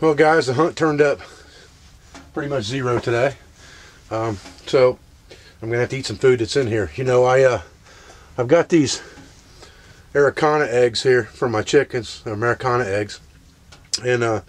Well guys, the hunt turned up pretty much zero today. So I'm gonna have to eat some food that's in here. You know, I've got these Americana eggs here for my chickens, Americana eggs, and I'm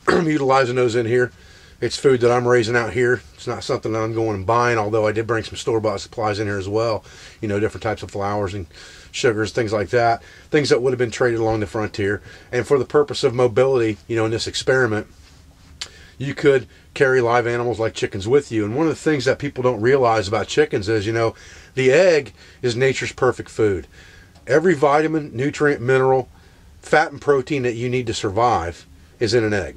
utilizing those in here. It's food that I'm raising out here. It's not something that I'm going and buying, although I did bring some store-bought supplies in here as well. You know, different types of flours and sugars, things like that. Things that would have been traded along the frontier. And for the purpose of mobility, you know, in this experiment, you could carry live animals like chickens with you. And one of the things that people don't realize about chickens is, you know, the egg is nature's perfect food. Every vitamin, nutrient, mineral, fat, and protein that you need to survive is in an egg.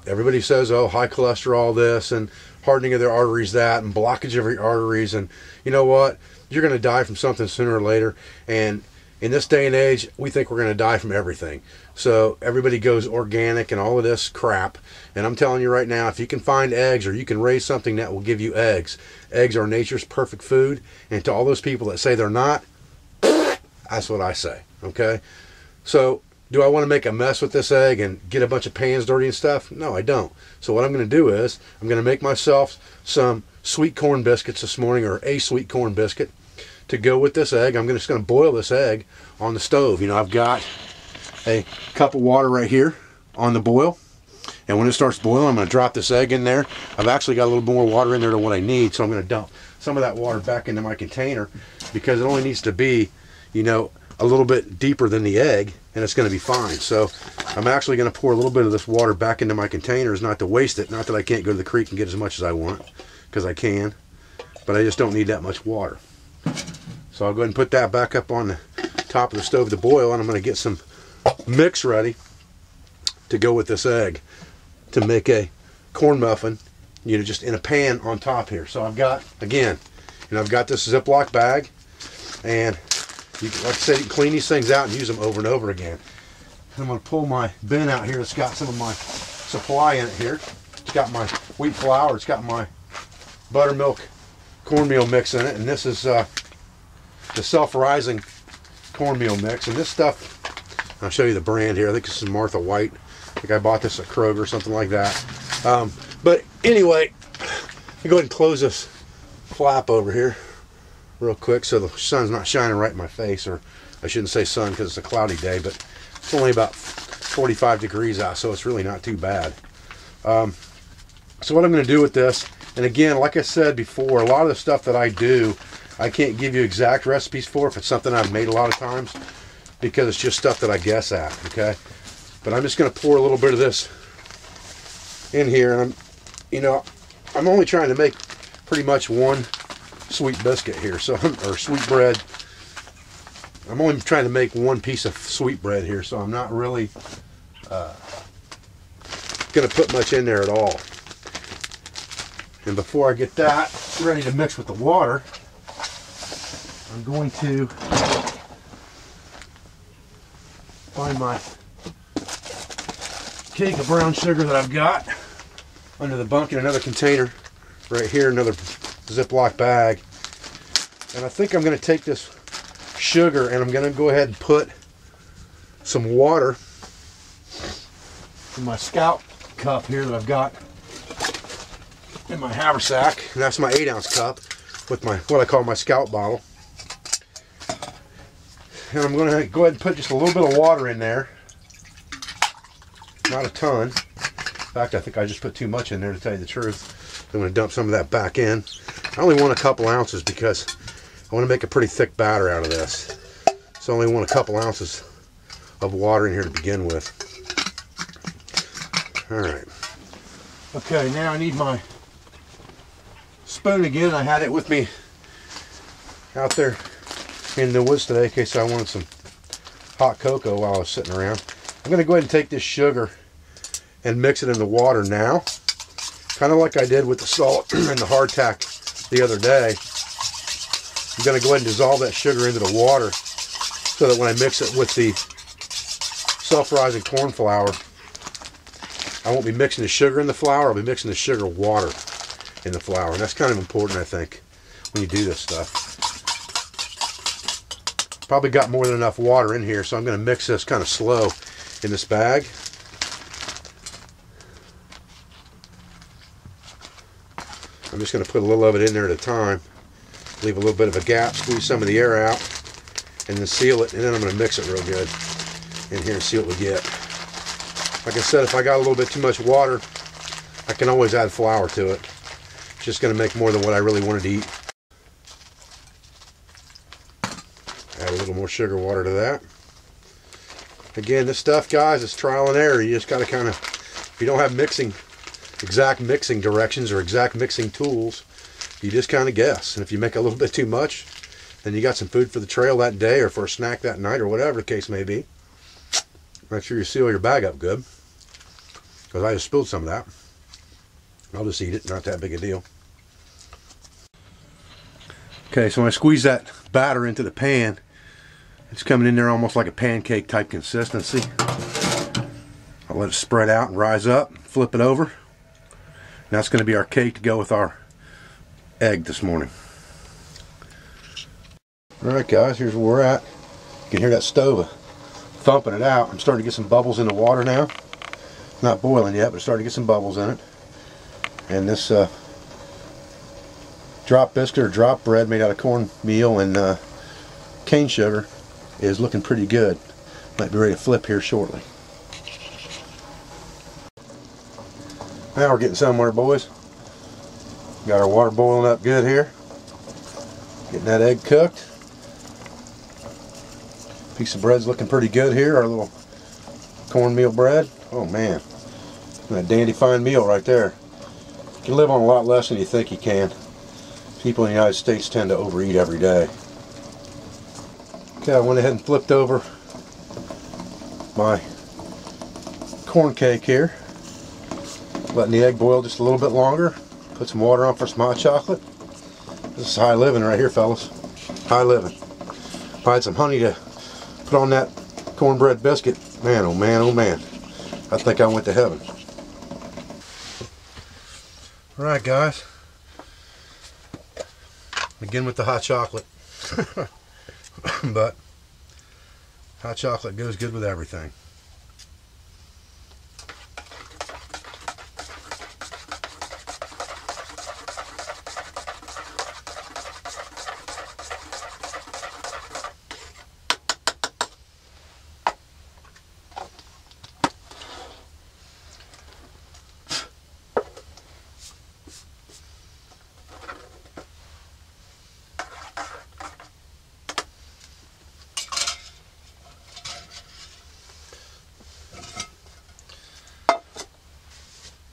Everybody says, oh, high cholesterol this, and hardening of their arteries that, and blockage of your arteries. And you know what? You're going to die from something sooner or later. And in this day and age, we think we're going to die from everything. So everybody goes organic and all of this crap. And I'm telling you right now, if you can find eggs, or you can raise something that will give you eggs, eggs are nature's perfect food. And to all those people that say they're not, that's what I say, okay? So do I want to make a mess with this egg and get a bunch of pans dirty and stuff? No, I don't. So what I'm going to do is I'm going to make myself some sweet corn biscuits this morning, or a sweet corn biscuit, to go with this egg. I'm just going to boil this egg on the stove. You know, I've got a cup of water right here on the boil. And when it starts boiling, I'm going to drop this egg in there. I've actually got a little more water in there than what I need, so I'm going to dump some of that water back into my container, because it only needs to be, you know, a little bit deeper than the egg, and it's going to be fine. So I'm actually going to pour a little bit of this water back into my containers, not to waste it. Not that I can't go to the creek and get as much as I want, because I can, but I just don't need that much water. So I'll go ahead and put that back up on the top of the stove to boil, and I'm going to get some mix ready to go with this egg to make a corn muffin, you know, just in a pan on top here. So I've got, again, you know, I've got this Ziploc bag, and you can, like I said, you can clean these things out and use them over and over again. And I'm going to pull my bin out here. It's got some of my supply in it here. It's got my wheat flour. It's got my buttermilk cornmeal mix in it. And this is the self-rising cornmeal mix. And this stuff, I'll show you the brand here. I think this is Martha White. I think I bought this at Kroger or something like that. But anyway, let me go ahead and close this flap over here real quick so the sun's not shining right in my face. Or I shouldn't say sun because it's a cloudy day, but it's only about 45 degrees out, so it's really not too bad. So what I'm going to do with this, and again, like I said before, a lot of the stuff that I do, I can't give you exact recipes for if it's something I've made a lot of times, because it's just stuff that I guess at, okay? But I'm just going to pour a little bit of this in here, and I'm only trying to make pretty much one sweet biscuit here, so or sweet bread. I'm only trying to make one piece of sweet bread here, so I'm not really going to put much in there at all. And before I get that ready to mix with the water, I'm going to find my cake of brown sugar that I've got under the bunk in another container right here, another Ziploc bag. And I think I'm going to take this sugar and I'm going to go ahead and put some water in my Scout cup here that I've got in my haversack, and that's my 8-ounce cup with my what I call my Scout bottle. And I'm going to go ahead and put just a little bit of water in there, not a ton. In fact, I think I just put too much in there, to tell you the truth. I'm going to dump some of that back in. I only want a couple ounces because I want to make a pretty thick batter out of this. So I only want a couple ounces of water in here to begin with. Alright. Okay, now I need my spoon again. I had it with me out there in the woods today in case I wanted some hot cocoa while I was sitting around. I'm going to go ahead and take this sugar and mix it in the water now. Kind of like I did with the salt and the hardtack the other day. I'm going to go ahead and dissolve that sugar into the water so that when I mix it with the self-rising corn flour, I won't be mixing the sugar in the flour, I'll be mixing the sugar water in the flour. And that's kind of important, I think, when you do this stuff. Probably got more than enough water in here, so I'm going to mix this kind of slow in this bag. just going to put a little of it in there at a time. Leave a little bit of a gap, squeeze some of the air out, and then seal it, and then I'm going to mix it real good in here and see what we get. Like I said, if I got a little bit too much water, I can always add flour to it. It's just going to make more than what I really wanted to eat. Add a little more sugar water to that. Again, this stuff, guys, is trial and error. You just got to kind of, if you don't have exact mixing directions or exact mixing tools, you just kind of guess. And if you make a little bit too much, then you got some food for the trail that day or for a snack that night or whatever the case may be. Make sure you seal your bag up good, because I just spilled some of that. I'll just eat it, not that big a deal. Okay, so when I squeeze that batter into the pan, it's coming in there almost like a pancake type consistency. I'll let it spread out and rise up, flip it over. And that's going to be our cake to go with our egg this morning. Alright guys, here's where we're at. You can hear that stove thumping it out. I'm starting to get some bubbles in the water now. It's not boiling yet, but it's starting to get some bubbles in it. And this drop biscuit or drop bread made out of cornmeal and cane sugar is looking pretty good. Might be ready to flip here shortly. Now we're getting somewhere, boys. Got our water boiling up good here. Getting that egg cooked. Piece of bread's looking pretty good here. Our little cornmeal bread. Oh man, that dandy fine meal right there. You can live on a lot less than you think you can. People in the United States tend to overeat every day. Okay, I went ahead and flipped over my corn cake here. Letting the egg boil just a little bit longer. Put some water on for some hot chocolate. This is high living right here, fellas. High living. If I had some honey to put on that cornbread biscuit, man, oh man, oh man. I think I went to heaven. Alright guys. Begin with the hot chocolate. But hot chocolate goes good with everything.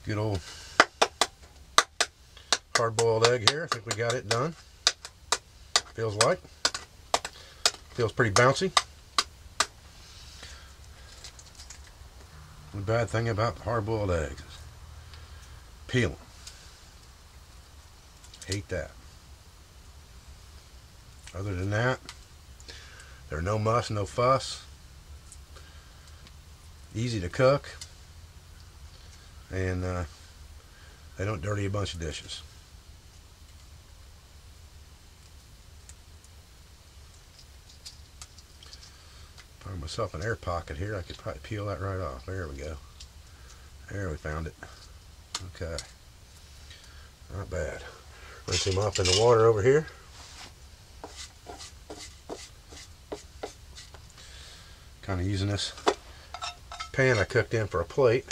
Good old hard-boiled egg here. I think we got it done. Feels pretty bouncy. The bad thing about hard-boiled eggs is peel them. Hate that. Other than that, they're no muss, no fuss. Easy to cook. And they don't dirty a bunch of dishes. Find myself an air pocket here. I could probably peel that right off. There we go. There, we found it. Okay. Not bad. Rinse him off in the water over here. Kind of using this pan I cooked in for a plate.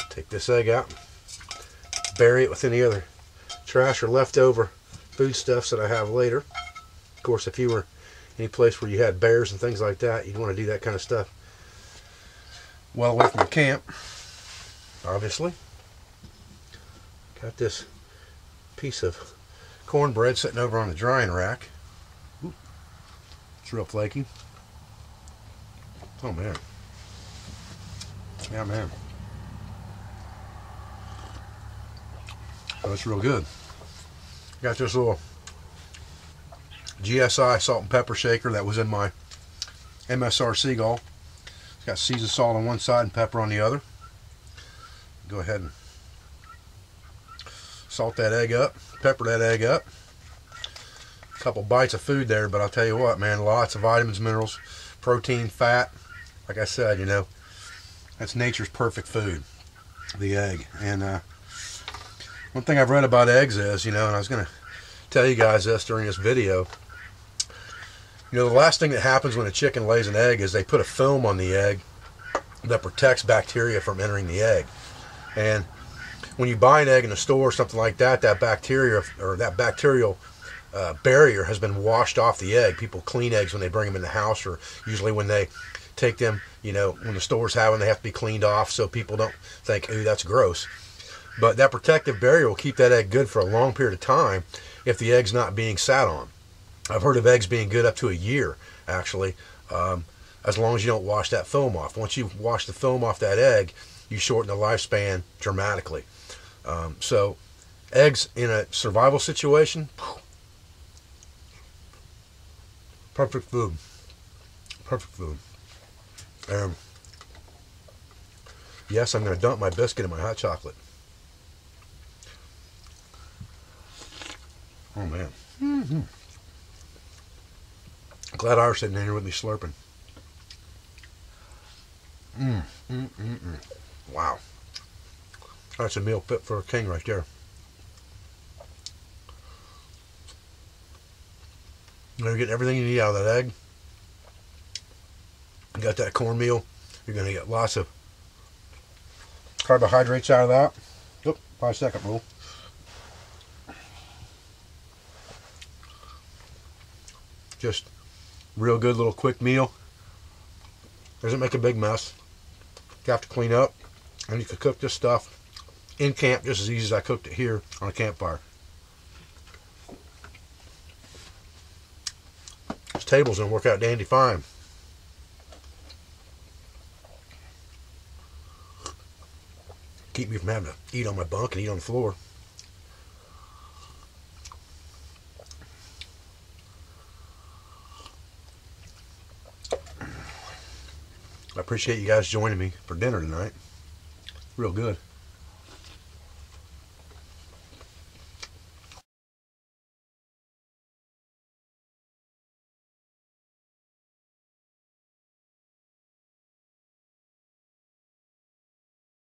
Take this egg out, bury it with any other trash or leftover foodstuffs that I have later. Of course, if you were any place where you had bears and things like that, you'd want to do that kind of stuff well away from the camp, obviously. Got this piece of cornbread sitting over on the drying rack. Ooh, it's real flaky. Oh man. Yeah, man. Oh, it's real good. Got this little GSI salt and pepper shaker that was in my MSR Seagull. It's got seasoned salt on one side and pepper on the other. Go ahead and salt that egg up, pepper that egg up. A couple bites of food there, but I'll tell you what, man, lots of vitamins, minerals, protein, fat. Like I said, you know, That's nature's perfect food, the egg. And one thing I've read about eggs is, and I was going to tell you guys this during this video, the last thing that happens when a chicken lays an egg is they put a film on the egg that protects bacteria from entering the egg. And when you buy an egg in a store or something like that, that bacteria or that bacterial barrier has been washed off the egg. People clean eggs when they bring them in the house, or usually when they take them, when the stores have them, they have to be cleaned off so people don't think, ooh, that's gross. But that protective barrier will keep that egg good for a long period of time if the egg's not being sat on. I've heard of eggs being good up to a year, actually, as long as you don't wash that film off. Once you wash the film off that egg, you shorten the lifespan dramatically. So eggs in a survival situation, perfect food. Perfect food. Yes, I'm going to dump my biscuit in my hot chocolate. Oh, man. Mm-hmm. Glad I was sitting in here with me slurping. Wow. That's a meal fit for a king right there. You're getting everything you need out of that egg. You got that cornmeal. You're going to get lots of carbohydrates out of that. Oop, 5-second rule. Just real good little quick meal. Doesn't make a big mess. You have to clean up, and you can cook this stuff in camp just as easy as I cooked it here on a campfire. This table's gonna work out dandy fine. Keep me from having to eat on my bunk and eat on the floor. I appreciate you guys joining me for dinner tonight. Real good.